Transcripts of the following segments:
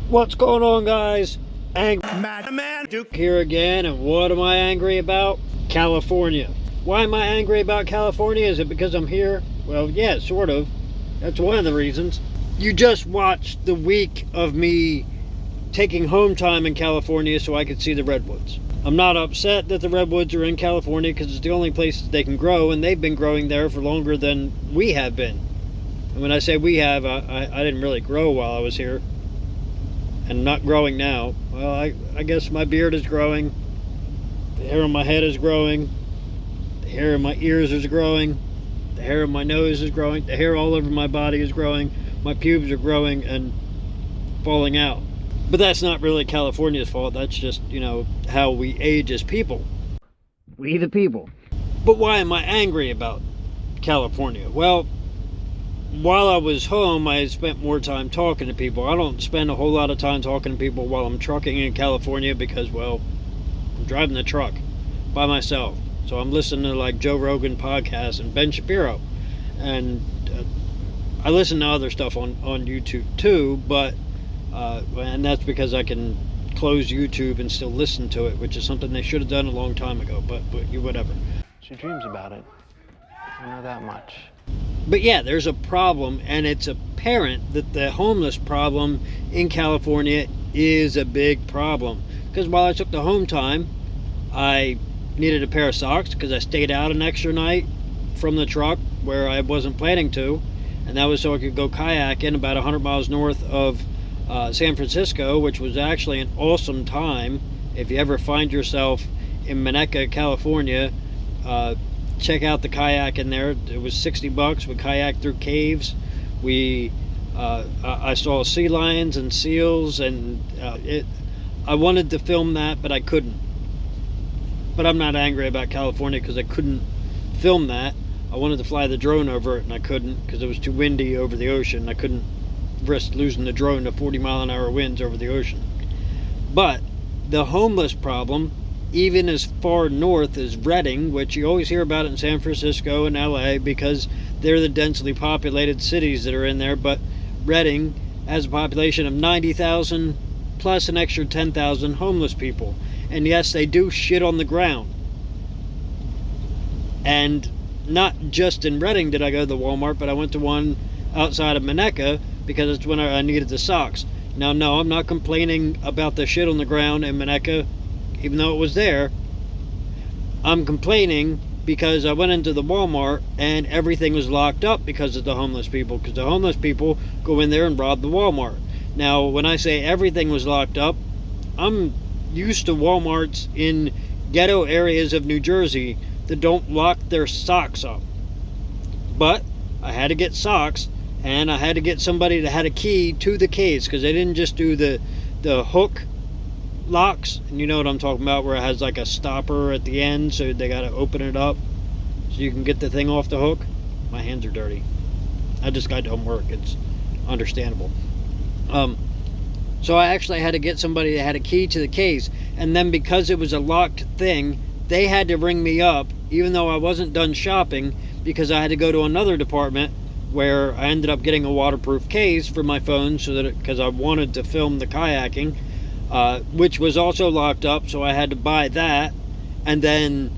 What's going on, guys? Man Duke here again, and what am I angry about? California. Why am I angry about California? Is it because I'm here? Well, yeah, sort of. That's one of the reasons. You just watched the week of me taking home time in California so I could see the redwoods. I'm not upset that the redwoods are in California because it's the only places they can grow, and they've been growing there for longer than we have been. And when I say we have, I didn't really grow while I was here. And not growing now. Well, I guess my beard is growing. The hair on my head is growing. The hair in my ears is growing. The hair on my nose is growing. The hair all over my body is growing. My pubes are growing and falling out. But that's not really California's fault. That's just, how we age as people. We the people. But why am I angry about California? Well, while I was home, I spent more time talking to people. I don't spend a whole lot of time talking to people while I'm trucking in California because, well, I'm driving the truck by myself. So I'm listening to like Joe Rogan podcast and Ben Shapiro. And I listen to other stuff on YouTube too, but and that's because I can close YouTube and still listen to it, which is something they should have done a long time ago, but whatever. She dreams about it. I know that much. But yeah, there's a problem, and it's apparent that the homeless problem in California is a big problem. Because while I took the home time, I needed a pair of socks because I stayed out an extra night from the truck where I wasn't planning to. And that was so I could go kayaking about 100 miles north of San Francisco, which was actually an awesome time. If you ever find yourself in Maneka, California, check out the kayak in there. It was $60. We kayaked through caves. I saw sea lions and seals, and I wanted to film that, but I couldn't. But I'm not angry about California because I couldn't film that. I wanted to fly the drone over it, and I couldn't because it was too windy over the ocean. I couldn't risk losing the drone to 40-mile-an-hour winds over the ocean. But the homeless problem, even as far north as Redding, which you always hear about in San Francisco and LA because they're the densely populated cities that are in there, but Redding has a population of 90,000 plus an extra 10,000 homeless people. And yes, they do shit on the ground. And not just in Redding did I go to the Walmart, but I went to one outside of Maneka because it's when I needed the socks. Now, no, I'm not complaining about the shit on the ground in Maneka, even though it was there. I'm complaining because I went into the Walmart and everything was locked up because of the homeless people, because the homeless people go in there and rob the Walmart. Now, when I say everything was locked up, I'm used to Walmarts in ghetto areas of New Jersey that don't lock their socks up. But I had to get socks, and I had to get somebody that had a key to the case, because they didn't just do the hook locks, and you know what I'm talking about, where it has like a stopper at the end, so they got to open it up so you can get the thing off the hook. My hands are dirty. I just got done work. It's understandable. So I actually had to get somebody that had a key to the case, and then because it was a locked thing, they had to ring me up even though I wasn't done shopping, because I had to go to another department where I ended up getting a waterproof case for my phone, so that because I wanted to film the kayaking, which was also locked up, so I had to buy that. And then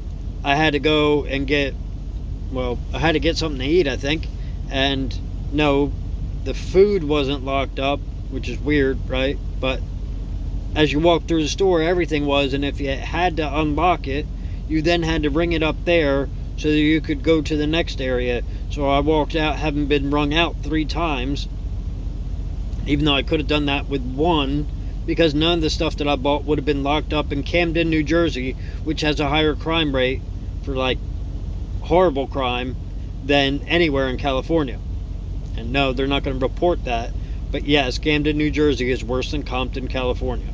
I had to go and I had to get something to eat, I think. And no, the food wasn't locked up, which is weird, right? But as you walk through the store, everything was, and if you had to unlock it, you then had to ring it up there so that you could go to the next area. So I walked out having been rung out 3 times, even though I could have done that with one, because none of the stuff that I bought would have been locked up in Camden, New Jersey, which has a higher crime rate for like horrible crime than anywhere in California. And no, they're not going to report that, but yes, Camden, New Jersey is worse than Compton, California.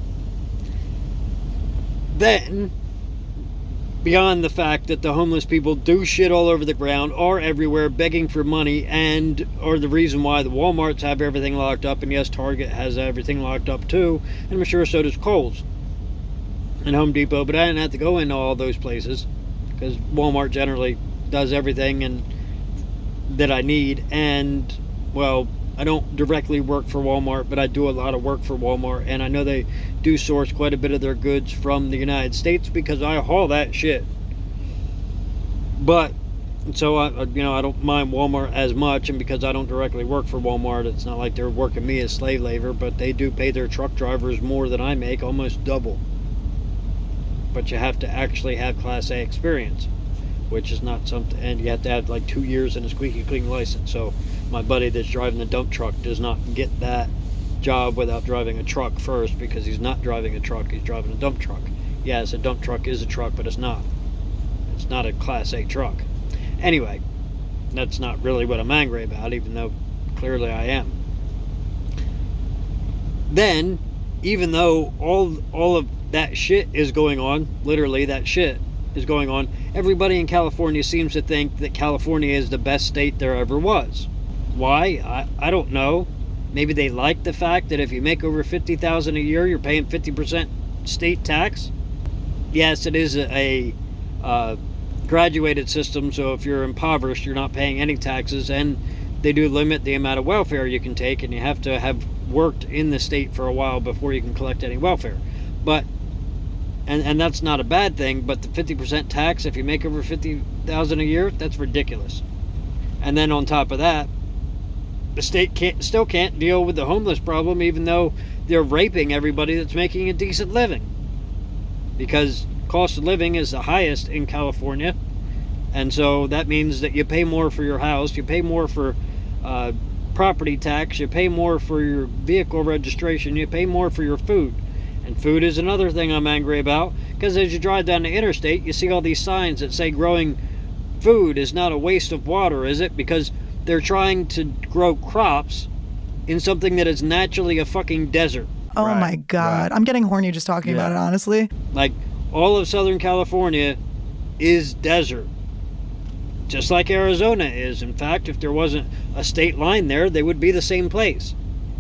Then, beyond the fact that the homeless people do shit all over the ground, are everywhere begging for money, and are the reason why the Walmarts have everything locked up, and yes, Target has everything locked up too, and I'm sure so does Kohl's and Home Depot, but I didn't have to go into all those places because Walmart generally does everything and that I need. And well, I don't directly work for Walmart, but I do a lot of work for Walmart, and I know they do source quite a bit of their goods from the United States because I haul that shit. But so I don't mind Walmart as much, and because I don't directly work for Walmart, it's not like they're working me as slave labor, but they do pay their truck drivers more than I make, almost double. But you have to actually have Class A experience, which is not something, and you have to have like 2 years and a squeaky clean license. So my buddy that's driving the dump truck does not get that job without driving a truck first, because he's not driving a truck, he's driving a dump truck. Yes, a dump truck is a truck, but it's not a Class A truck. Anyway, that's not really what I'm angry about, even though clearly I am. Then, even though all of that shit is going on, literally that shit is going on, everybody in California seems to think that California is the best state there ever was. Why? I don't know. Maybe they like the fact that if you make over $50,000 a year, you're paying 50% state tax. Yes, it is a graduated system, so if you're impoverished, you're not paying any taxes, and they do limit the amount of welfare you can take, and you have to have worked in the state for a while before you can collect any welfare. But and that's not a bad thing, but the 50% tax if you make over $50,000 a year, that's ridiculous. And then on top of that, the state still can't deal with the homeless problem, even though they're raping everybody that's making a decent living, because cost of living is the highest in California, and so that means that you pay more for your house, you pay more for property tax, you pay more for your vehicle registration, you pay more for your food. And food is another thing I'm angry about, because as you drive down the interstate, you see all these signs that say growing food is not a waste of water, is it? Because they're trying to grow crops in something that is naturally a fucking desert. Oh right, my God. Right. I'm getting horny just talking about it, honestly. Like, all of Southern California is desert. Just like Arizona is. In fact, if there wasn't a state line there, they would be the same place.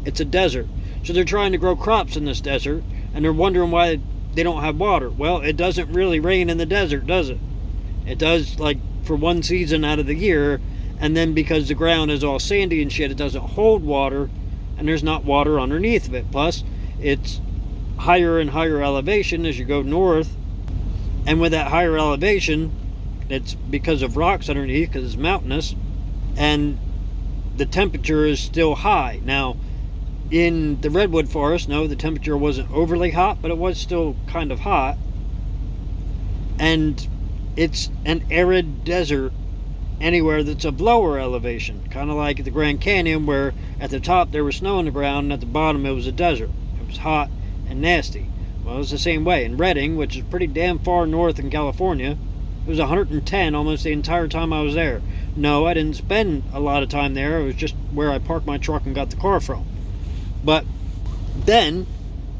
It's a desert. So they're trying to grow crops in this desert, and they're wondering why they don't have water. Well, it doesn't really rain in the desert, does it? It does, like, for one season out of the year, and then because the ground is all sandy and shit, it doesn't hold water, and there's not water underneath of it. Plus, it's higher and higher elevation as you go north, and with that higher elevation, it's because of rocks underneath, because it's mountainous, and the temperature is still high. Now, in the redwood forest, no, the temperature wasn't overly hot, but it was still kind of hot, and it's an arid desert anywhere that's of lower elevation, kind of like the Grand Canyon, where at the top there was snow on the ground, and at the bottom it was a desert. It was hot and nasty. Well, it was the same way in Redding, which is pretty damn far north in California. It was 110 almost the entire time I was there. No, I didn't spend a lot of time there. It was just where I parked my truck and got the car from. But then,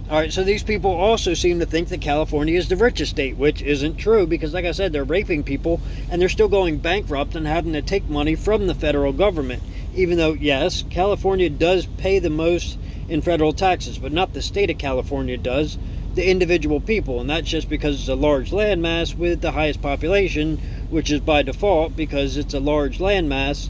alright, so these people also seem to think that California is the richest state, which isn't true, because like I said, they're raping people, and they're still going bankrupt and having to take money from the federal government. Even though, yes, California does pay the most in federal taxes, but not the state of California does, the individual people, and that's just because it's a large landmass with the highest population, which is by default because it's a large landmass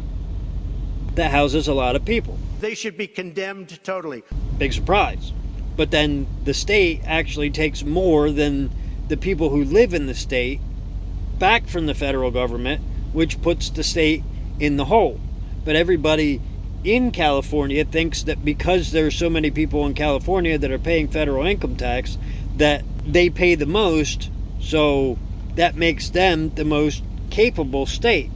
that houses a lot of people. They should be condemned totally. Big surprise. But then the state actually takes more than the people who live in the state back from the federal government, which puts the state in the hole. But everybody in California thinks that because there's so many people in California that are paying federal income tax, that they pay the most, so that makes them the most capable state.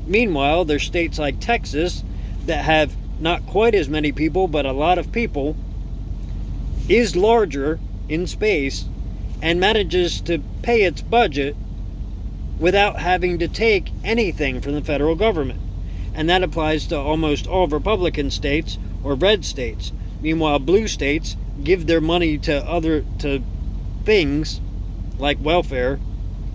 Meanwhile, there's states like Texas that have not quite as many people, but a lot of people, is larger in space, and manages to pay its budget without having to take anything from the federal government. And that applies to almost all Republican states or red states. Meanwhile, blue states give their money to things like welfare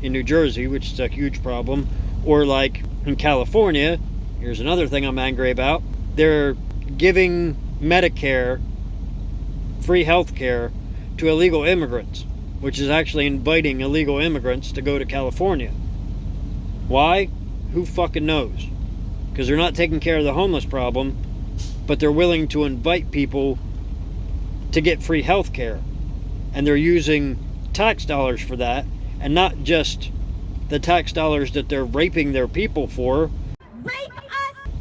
in New Jersey, which is a huge problem, or like in California. Here's another thing I'm angry about. They're giving Medicare, free health care, to illegal immigrants, which is actually inviting illegal immigrants to go to California. Why? Who fucking knows? Because they're not taking care of the homeless problem, but they're willing to invite people to get free health care. And they're using tax dollars for that, and not just the tax dollars that they're raping their people for,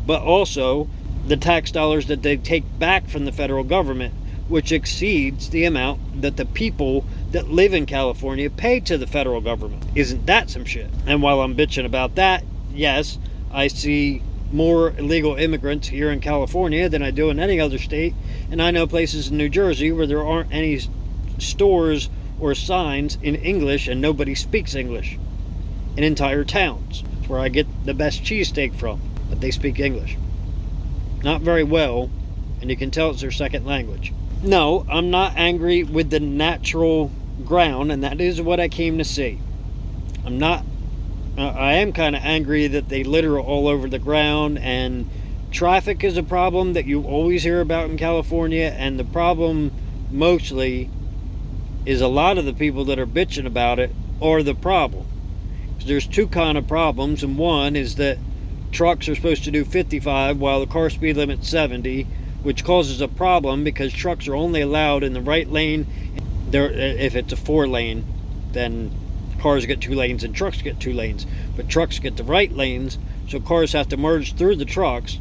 but also the tax dollars that they take back from the federal government, which exceeds the amount that the people that live in California pay to the federal government. Isn't that some shit? And while I'm bitching about that, yes, I see more illegal immigrants here in California than I do in any other state, and I know places in New Jersey where there aren't any stores or signs in English and nobody speaks English in entire towns. It's where I get the best cheesesteak from, but they speak English. Not very well, and you can tell it's their second language. No, I'm not angry with the natural ground, and that is what I came to see. I am kind of angry that they litter all over the ground, and traffic is a problem that you always hear about in California, and the problem mostly is a lot of the people that are bitching about it are the problem. There's two kind of problems, and one is that trucks are supposed to do 55 while the car speed limit's 70, which causes a problem because trucks are only allowed in the right lane. If it's a 4-lane, then cars get 2 lanes and trucks get 2 lanes, but trucks get the right lanes, so cars have to merge through the trucks,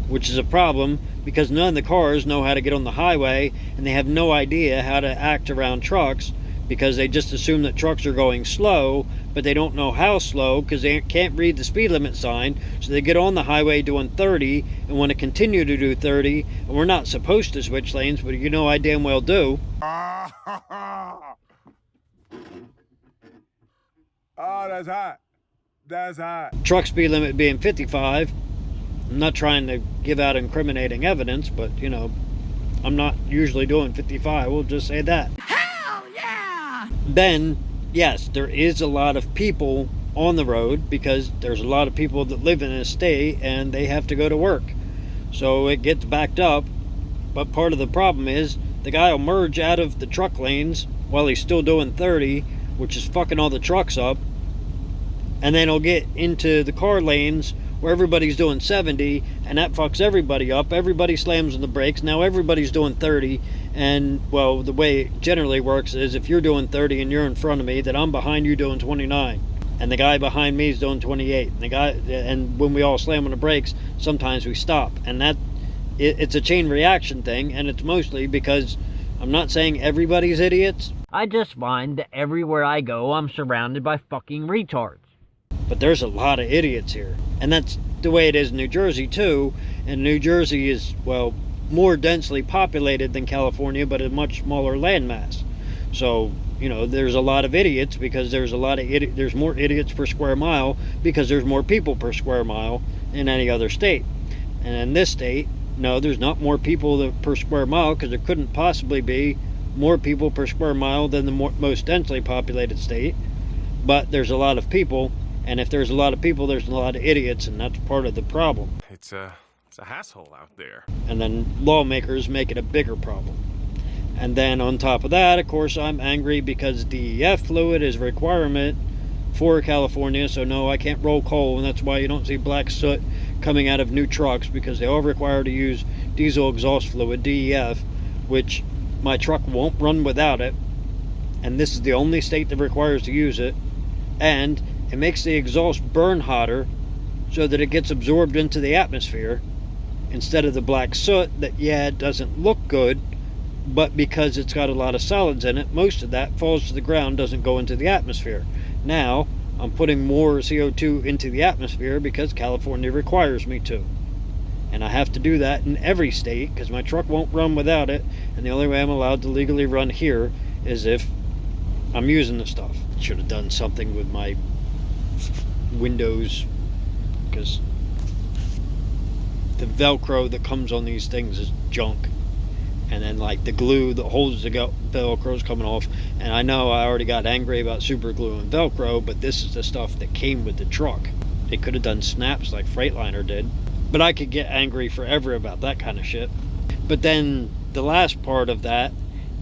which is a problem because none of the cars know how to get on the highway, and they have no idea how to act around trucks because they just assume that trucks are going slow, but they don't know how slow because they can't read the speed limit sign, so they get on the highway doing 30 and want to continue to do 30, and we're not supposed to switch lanes, but you know I damn well do. Oh, that's hot. That's hot. Truck speed limit being 55. I'm not trying to give out incriminating evidence, but, you know, I'm not usually doing 55. We'll just say that. Hell yeah! Then, yes, there is a lot of people on the road because there's a lot of people that live in this state and they have to go to work. So it gets backed up. But part of the problem is the guy will merge out of the truck lanes while he's still doing 30, which is fucking all the trucks up. And then he'll get into the car lanes where everybody's doing 70, and that fucks everybody up. Everybody slams on the brakes. Now everybody's doing 30, and, well, the way it generally works is if you're doing 30 and you're in front of me, then I'm behind you doing 29. And the guy behind me is doing 28. And when we all slam on the brakes, sometimes we stop. And it's a chain reaction thing, and it's mostly because I'm not saying everybody's idiots. I just find that everywhere I go, I'm surrounded by fucking retards. But there's a lot of idiots here. And that's the way it is in New Jersey, too. And New Jersey is, well, more densely populated than California, but a much smaller landmass. So, you know, there's a lot of idiots because there's there's more idiots per square mile because there's more people per square mile in any other state. And in this state, no, there's not more people per square mile because there couldn't possibly be more people per square mile than the most densely populated state. But there's a lot of people, and if there's a lot of people, there's a lot of idiots, and that's part of the problem. It's a asshole out there. And then lawmakers make it a bigger problem. And then on top of that, of course, I'm angry because DEF fluid is a requirement for California, so no, I can't roll coal, and that's why you don't see black soot coming out of new trucks, because they all require to use diesel exhaust fluid, DEF, which my truck won't run without it, and this is the only state that requires to use it, and it makes the exhaust burn hotter so that it gets absorbed into the atmosphere instead of the black soot that, yeah, it doesn't look good, but because it's got a lot of solids in it, most of that falls to the ground, doesn't go into the atmosphere. Now, I'm putting more CO2 into the atmosphere because California requires me to. And I have to do that in every state because my truck won't run without it, and the only way I'm allowed to legally run here is if I'm using the stuff. Should have done something with my windows because the Velcro that comes on these things is junk. And then, like, the glue that holds the Velcro is coming off. And I know I already got angry about super glue and Velcro, but this is the stuff that came with the truck. They could have done snaps like Freightliner did. But I could get angry forever about that kind of shit. But then the last part of that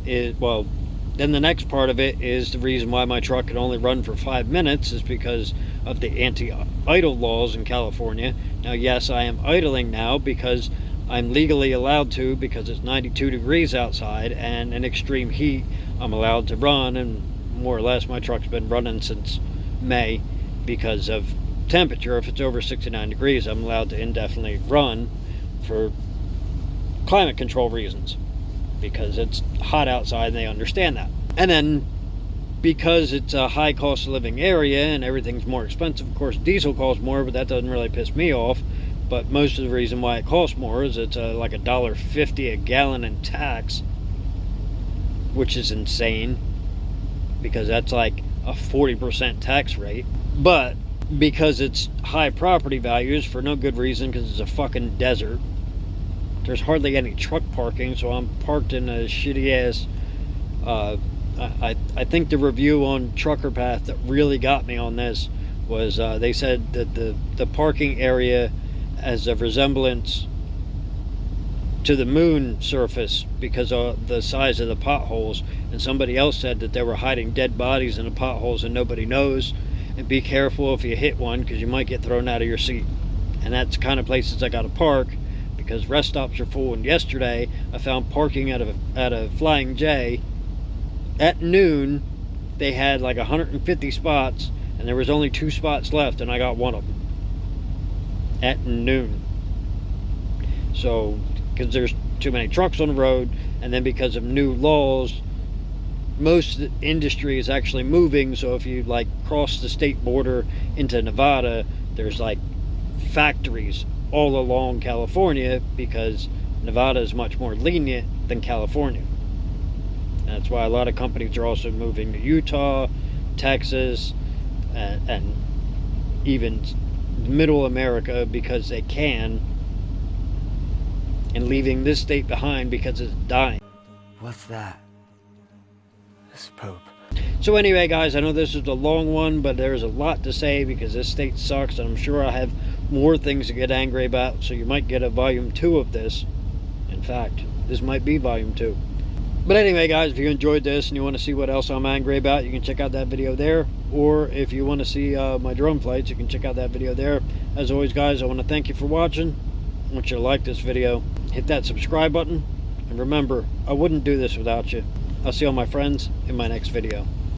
is, well, then the next part of it is the reason why my truck can only run for 5 minutes is because of the anti-idle laws in California. Now, yes, I am idling now because I'm legally allowed to because it's 92 degrees outside, and in extreme heat I'm allowed to run, and more or less my truck's been running since May because of temperature. If it's over 69 degrees, I'm allowed to indefinitely run for climate control reasons, because it's hot outside and they understand that. And then because it's a high cost of living area and everything's more expensive, of course diesel costs more, but that doesn't really piss me off. But most of the reason why it costs more is it's like $1.50 a gallon in tax, which is insane, because that's like a 40% tax rate. But because it's high property values for no good reason, because it's a fucking desert, there's hardly any truck parking, so I'm parked in a shitty ass I think the review on Trucker Path that really got me on this was they said that the parking area has a resemblance to the moon surface because of the size of the potholes, and somebody else said that they were hiding dead bodies in the potholes and nobody knows, and be careful if you hit one because you might get thrown out of your seat. And that's the kind of places I got to park, because rest stops are full. And yesterday I found parking at a Flying J at noon. They had like 150 spots and there was only 2 spots left, and I got one of them at noon. So because there's too many trucks on the road, and then because of new laws, most of the industry is actually moving. So if you like cross the state border into Nevada, there's like factories all along California, because Nevada is much more lenient than California. And that's why a lot of companies are also moving to Utah, Texas, and even middle America because they can, and leaving this state behind because it's dying. What's that? It's poop. So anyway, guys, I know this is a long one, but there's a lot to say because this state sucks, and I'm sure I have more things to get angry about, so you might get a volume 2 of this. In fact, this might be volume 2. But anyway, guys, if you enjoyed this and you want to see what else I'm angry about, you can check out that video there. Or if you want to see my drone flights, you can check out that video there. As always, guys, I want to thank you for watching. I want you to like this video, hit that subscribe button, and remember, I wouldn't do this without you. I'll see all my friends in my next video.